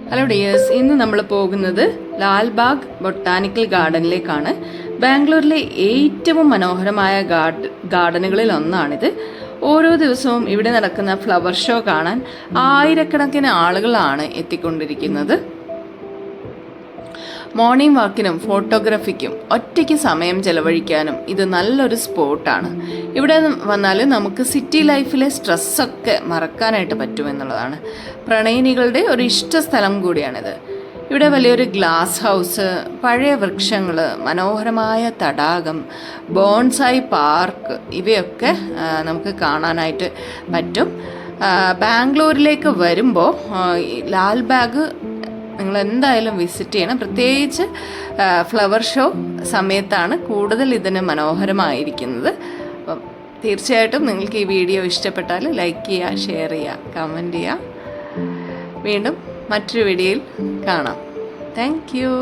Hello dears, ഇന്ന് നമ്മൾ പോകുന്നത് ലാൽബാഗ് ബൊട്ടാനിക്കൽ ഗാർഡനിലേക്കാണ്. ബാംഗ്ലൂരിലെ ഏറ്റവും മനോഹരമായ ഗാർഡനുകളിൽ ഒന്നാണിത്. ഓരോ ദിവസവും ഇവിടെ നടക്കുന്ന ഫ്ലവർ ഷോ കാണാൻ ആയിരക്കണക്കിന് ആളുകളാണ് എത്തിക്കൊണ്ടിരിക്കുന്നത്. മോർണിംഗ് വാക്കിനും ഫോട്ടോഗ്രാഫിക്കും ഒറ്റയ്ക്ക് സമയം ചെലവഴിക്കാനും ഇത് നല്ലൊരു സ്പോട്ടാണ്. ഇവിടെ വന്നാൽ നമുക്ക് സിറ്റി ലൈഫിലെ സ്ട്രെസ്സൊക്കെ മറക്കാനായിട്ട് പറ്റുമെന്നുള്ളതാണ്. പ്രണയിനികളുടെ ഒരു ഇഷ്ട സ്ഥലം കൂടിയാണിത്. ഇവിടെ വലിയൊരു ഗ്ലാസ് ഹൗസ്, പഴയ വൃക്ഷങ്ങൾ, മനോഹരമായ തടാകം, ബോൺസായി പാർക്ക് ഇവയൊക്കെ നമുക്ക് കാണാനായിട്ട് പറ്റും. ബാംഗ്ലൂരിലേക്ക് വരുമ്പോൾ ലാൽബാഗ് നിങ്ങൾ എന്തായാലും വിസിറ്റ് ചെയ്യണം. പ്രത്യേകിച്ച് ഫ്ലവർ ഷോ സമയത്താണ് കൂടുതൽ ഇതിന് മനോഹരമായിരിക്കുന്നത്. അപ്പം തീർച്ചയായിട്ടും നിങ്ങൾക്ക് ഈ വീഡിയോ ഇഷ്ടപ്പെട്ടാൽ ലൈക്ക് ചെയ്യുക, ഷെയർ ചെയ്യുക, കമൻറ്റ് ചെയ്യുക. വീണ്ടും മറ്റൊരു വീഡിയോയിൽ കാണാം. Thank you.